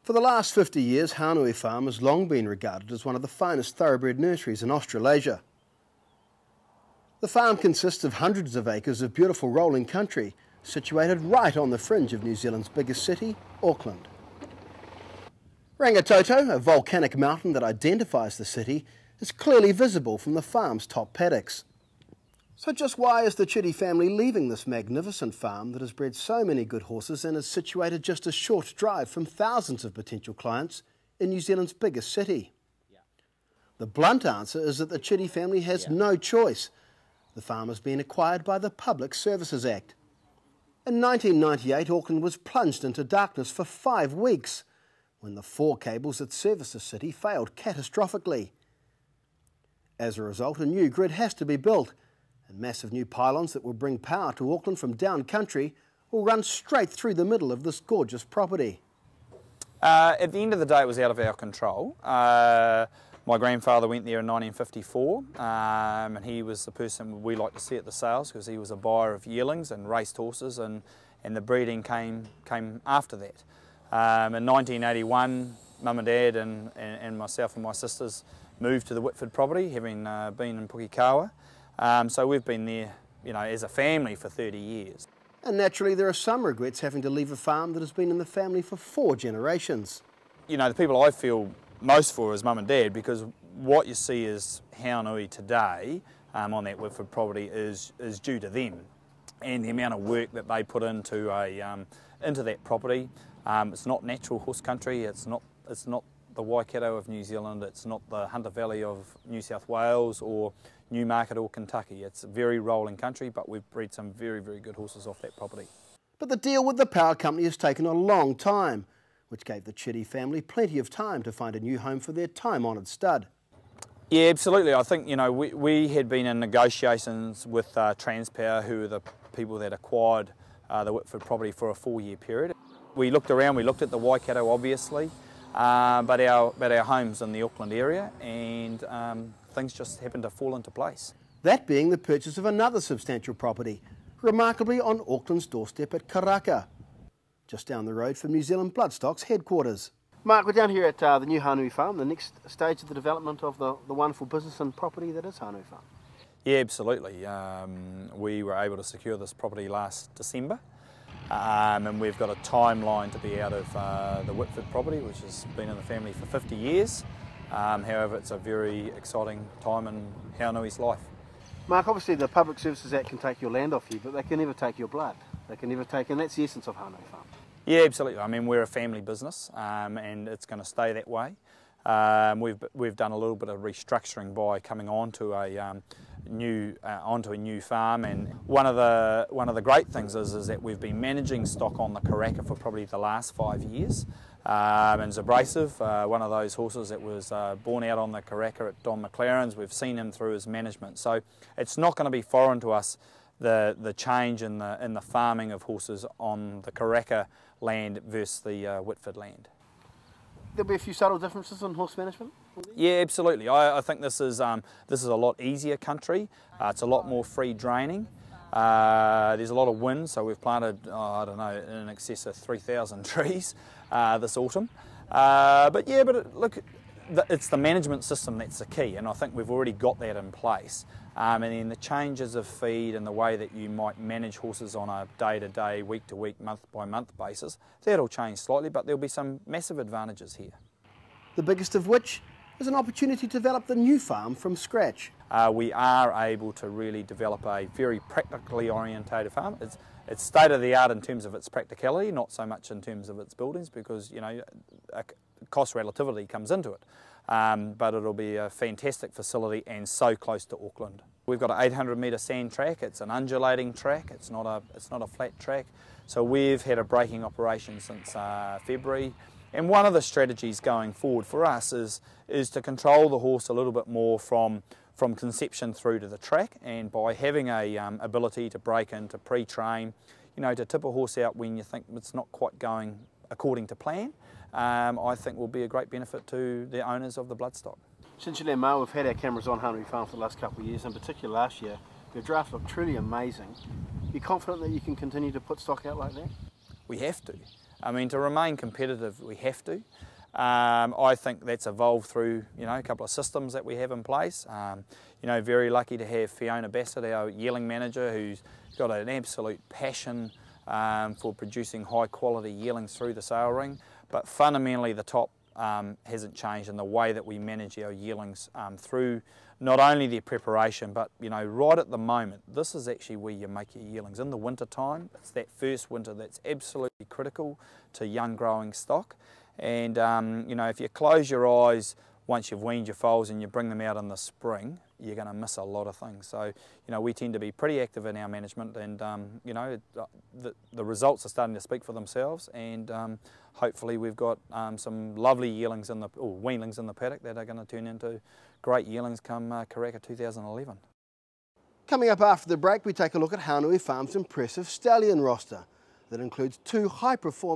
For the last 50 years, Haunui Farm has long been regarded as one of the finest thoroughbred nurseries in Australasia. The farm consists of hundreds of acres of beautiful rolling country, situated right on the fringe of New Zealand's biggest city, Auckland. Rangitoto, a volcanic mountain that identifies the city, is clearly visible from the farm's top paddocks. So just why is the Chitty family leaving this magnificent farm that has bred so many good horses and is situated just a short drive from thousands of potential clients in New Zealand's biggest city? The blunt answer is that the Chitty family has no choice. The farm has been acquired by the Public Services Act. In 1998, Auckland was plunged into darkness for 5 weeks when the 4 cables that service the city failed catastrophically. As a result, a new grid has to be built, and massive new pylons that will bring power to Auckland from down country will run straight through the middle of this gorgeous property. At the end of the day, it was out of our control. My grandfather went there in 1954, and he was the person we like to see at the sales because he was a buyer of yearlings and raced horses, and the breeding came after that. In 1981, Mum and Dad and myself and my sisters moved to the Whitford property, having been in Pukekawa. So we've been there, as a family for 30 years. And naturally there are some regrets having to leave a farm that has been in the family for 4 generations. The people I feel most for is Mum and Dad, because what you see as Haunui today on that Whitford property is due to them and the amount of work that they put into that property. It's not natural horse country, it's not the Waikato of New Zealand, it's not the Hunter Valley of New South Wales or Newmarket or Kentucky. It's very rolling country, but we've bred some very, very good horses off that property. But the deal with the power company has taken a long time, which gave the Chitty family plenty of time to find a new home for their time-honoured stud. Yeah, absolutely. I think, we had been in negotiations with Transpower, who are the people that acquired the Whitford property for a 4-year period. We looked around, we looked at the Waikato obviously, but our home's in the Auckland area, and things just happened to fall into place. That being the purchase of another substantial property, remarkably on Auckland's doorstep at Karaka, just down the road from New Zealand Bloodstock's headquarters. Mark, we're down here at the new Haunui Farm, the next stage of the development of the wonderful business and property that is Haunui Farm. Yeah, absolutely. We were able to secure this property last December. And we've got a timeline to be out of the Whitford property, which has been in the family for 50 years. However, it's a very exciting time in Haunui's life. Mark, obviously the Public Services Act can take your land off you, but they can never take your blood. They can never take, and that's the essence of Haunui Farm. Yeah, absolutely. I mean, we're a family business, and it's going to stay that way. We've done a little bit of restructuring by coming onto a new farm, and one of the great things is that we've been managing stock on the Karaka for probably the last 5 years. And Zabrasive, one of those horses that was born out on the Karaka at Don McLaren's, we've seen him through his management. So it's not going to be foreign to us, the change in the farming of horses on the Karaka land versus the Whitford land. There'll be a few subtle differences in horse management? Yeah, absolutely. I think this is a lot easier country. It's a lot more free draining. There's a lot of wind, so we've planted, in excess of 3,000 trees this autumn. Look, it's the management system that's the key, and I think we've already got that in place. And then the changes of feed and the way that you might manage horses on a day-to-day, week-to-week, month-by-month basis, that'll change slightly, but there'll be some massive advantages here. The biggest of which is an opportunity to develop the new farm from scratch. We are able to really develop a very practically orientated farm. It's state-of-the-art in terms of its practicality, not so much in terms of its buildings, because cost relativity comes into it. But it'll be a fantastic facility and so close to Auckland. We've got an 800-metre sand track. It's an undulating track. It's not a flat track. So we've had a breaking operation since February. And one of the strategies going forward for us is to control the horse a little bit more from conception through to the track, and by having a ability to break in, to pre-train, to tip a horse out when you think it's not quite going according to plan, I think will be a great benefit to the owners of the bloodstock. Since you left Mar, we've had our cameras on Haunui Farm for the last couple of years, in particular last year. Your draft looked truly amazing. Are you confident that you can continue to put stock out like that? We have to. I mean, to remain competitive, we have to. I think that's evolved through, a couple of systems that we have in place. Very lucky to have Fiona Bassett, our yearling manager, who's got an absolute passion for producing high quality yearlings through the sale ring. But fundamentally the top hasn't changed in the way that we manage our yearlings through not only their preparation, but right at the moment, this is actually where you make your yearlings. In the winter time, it's that first winter that's absolutely critical to young growing stock. And if you close your eyes once you've weaned your foals and you bring them out in the spring, you're going to miss a lot of things. So, we tend to be pretty active in our management, and the results are starting to speak for themselves, and hopefully we've got some lovely yearlings weanlings in the paddock that are going to turn into great yearlings come Karaka 2011. Coming up after the break, we take a look at Haunui Farm's impressive stallion roster that includes 2 high-performing